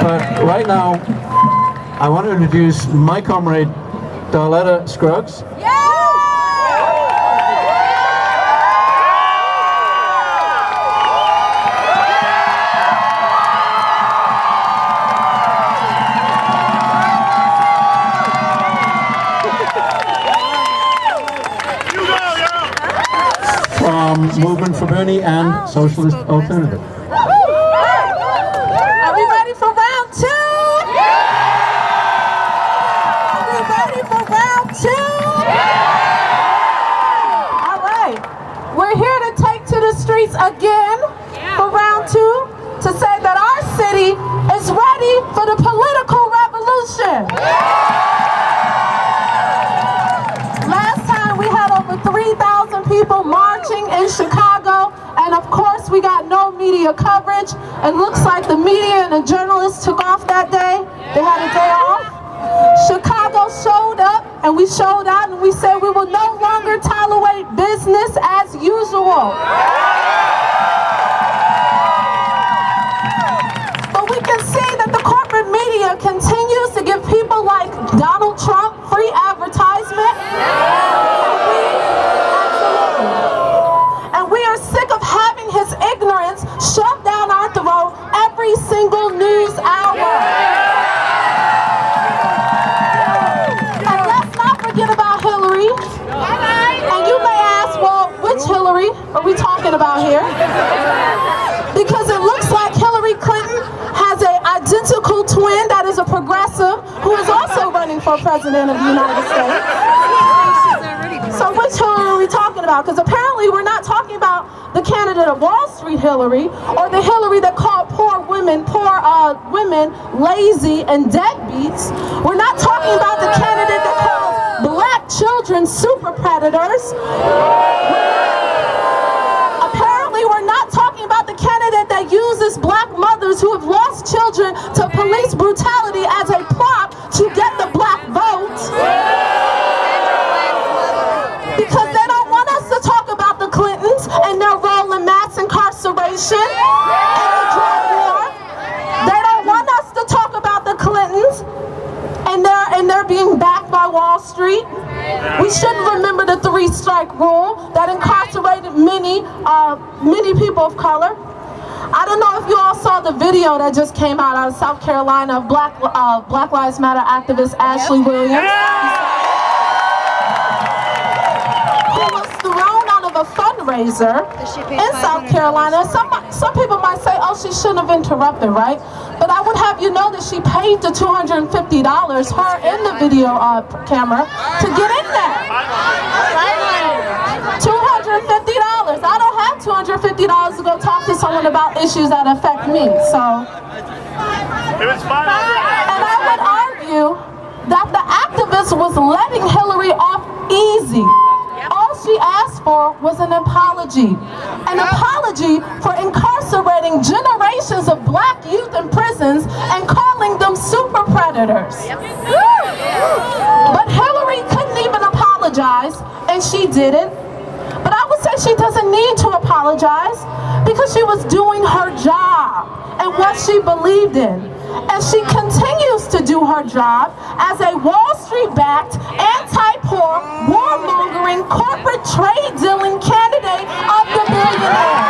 But right now, I want to introduce my comrade, Darletta Scruggs. From Movement for Bernie and Socialist Alternative. Are we ready for round two? Are we ready for round two? All right. We're here to take to the streets again for round two to say that our city is ready for the political revolution. Last time we had over 3,000 people marching in Chicago, and of course we got no media coverage. It looks like the media and the journalists took off that day. They had a day off. Chicago showed up, and we showed out, and we said we will no longer tolerate business as usual. But we can see that the corporate media continues to give people like Donald Trump free advertisement. And we are sick of having his ignorance shoved down our throat every single news hour. And let's not forget about Hillary. And you may ask, well, which Hillary are we talking about here? Because it looks like Hillary Clinton has an identical twin that is a progressive who is also running for president of the United States. So which Hillary are we talking about? Because apparently we're not talking about the candidate of Wall Street Hillary, or the Hillary that called poor women lazy and deadbeats. We're not talking about the candidate that calls black children super predators. Apparently we're not talking about the candidate that uses black mothers who have lost children to police brutality as a prop to get the black vote. Because they don't want us to talk about the Clintons and their role in mass incarceration and the drug war. They don't want us to talk about the Clintons and they're being backed by Wall Street. We shouldn't remember the 3-strike rule that incarcerated many people of color. I don't know if you all saw the video that just came out of South Carolina of Black Lives Matter activist Ashley Williams. A fundraiser in South Carolina. Some people might say, oh, she shouldn't have interrupted, right? But I would have you know that she paid the $250, her in the video camera, to get in there. $250. I don't have $250 to go talk to someone about issues that affect me. So, and I would argue that the activist was letting Hillary off easy. All she asked for was an apology. An apology for incarcerating generations of black youth in prisons and calling them super predators. But Hillary couldn't even apologize, and she didn't. But I would say she doesn't need to apologize because she was doing her job and what she believed in. And she continues to do her job as a Wall Street-backed, anti-poor, warmongering, corporate trade-dealing candidate of the billionaire.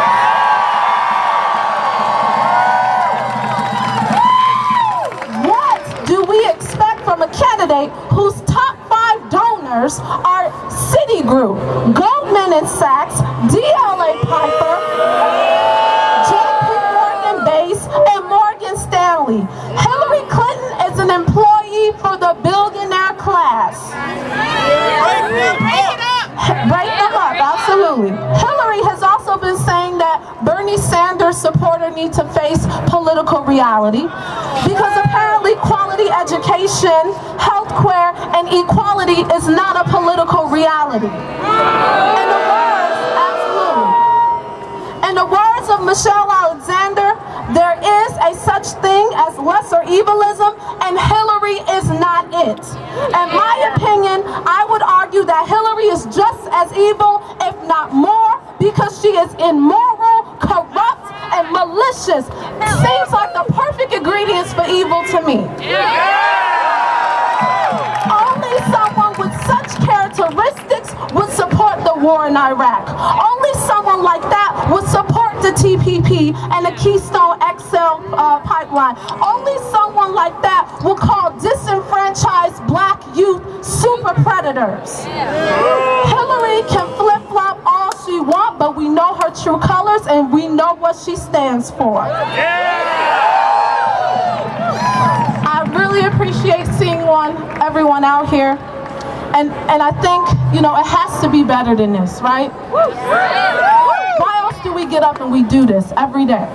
What do we expect from a candidate whose top 5 donors are Citigroup, Goldman & Sachs, DLA Piper, and Morgan Stanley? Hillary Clinton is an employee for the billionaire class. Break them up, absolutely. Hillary has also been saying that Bernie Sanders supporters need to face political reality because apparently quality education, healthcare, and equality is not a political reality. In the words of Michelle Alexander, there is a such thing as lesser evilism, and Hillary is not it. In my opinion, I would argue that Hillary is just as evil, if not more, because she is immoral, corrupt, and malicious, Seems like the perfect ingredients for evil to me. Only someone with such characteristics would support the war in Iraq. Only someone like that would support the TPP and the Keystone XL pipeline. Only someone like that will call disenfranchised black youth super predators. Hillary can flip-flop all she wants, but we know her true colors and we know what she stands for. I really appreciate seeing everyone out here. And I think, you know, it has to be better than this, right? Why else do we get up and we do this every day?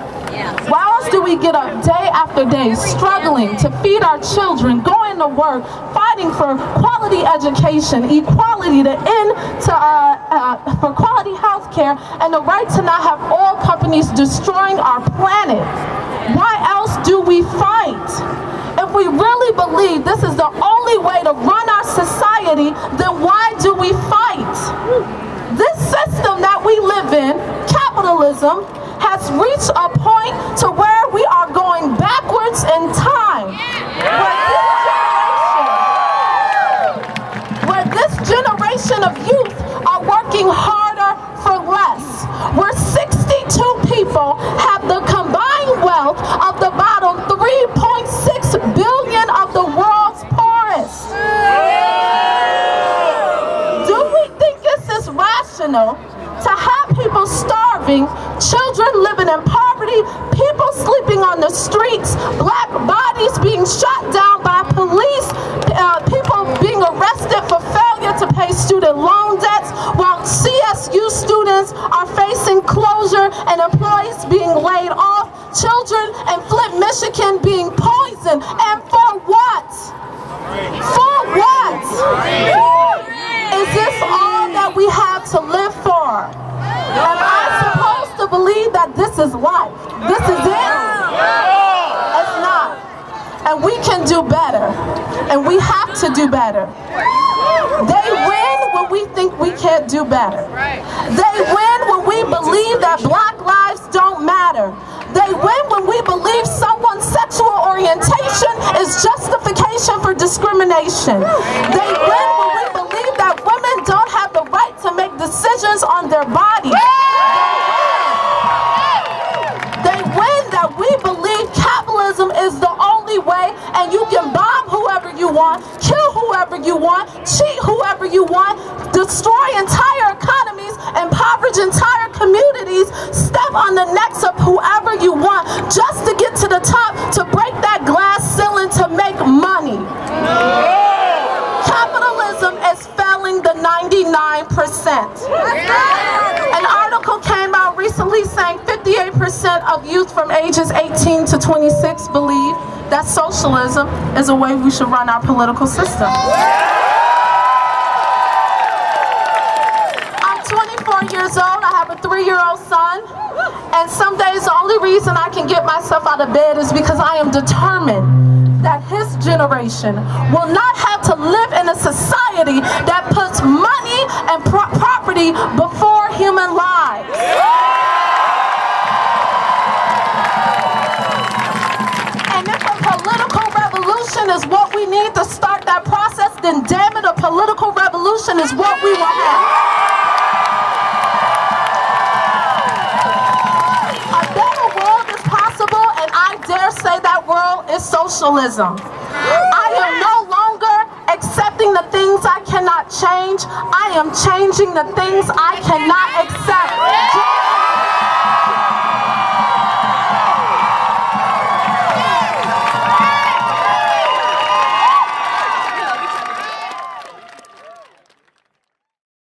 Why else do we get up day after day struggling to feed our children, going to work, fighting for quality education, equality, the end for quality health care, and the right to not have oil companies destroying our planet? Why else do we fight? If we really believe this is the only way to run our society, then why do we fight? This system that we live in, capitalism, has reached a point to where we are going backwards in time. Where this generation of youth are working harder for less. Where 62 people have the combined wealth of the bottom 3.6 billion of the world's poorest. Do we think this is rational to have people starving, children living in poverty, people sleeping on the streets, black bodies being shot down by police, people being arrested for failure to pay student loan debts, while CSU students are facing closure and employees being laid off, children in Flint, Michigan being poisoned, and for what? For what? Is this all that we have to live for? Am I supposed to believe that this is life? This is it? It's not. And we can do better. And we have to do better. They win when we think we can't do better. They win when we believe that black lives don't matter. They win when we believe someone's sexual orientation is justification for discrimination. They win when we believe that women don't have the right to make decisions on their bodies. They win that we believe capitalism is the only way and you can bomb whoever you want, kill whoever you want, cheat whoever you want, destroy entire economies, impoverish entire communities, step on the necks of whoever you want just to get to the top, to break that glass ceiling to make money. Capitalism is failing the 99%. An article came out recently saying 58% of youth from ages 18 to 26 believe that socialism is a way we should run our political system. I'm 24 years old, I have a 3-year-old son, and some days the only reason I can get myself out of bed is because I am determined that his generation will not have to live in a society that puts money and property before human lives. And if a political revolution is what we need to start that process, then damn it, a political revolution is what we will have. A better world is possible, and I dare say that world is socialism. I am no longer accepting the things I cannot change. I am changing the things I cannot accept.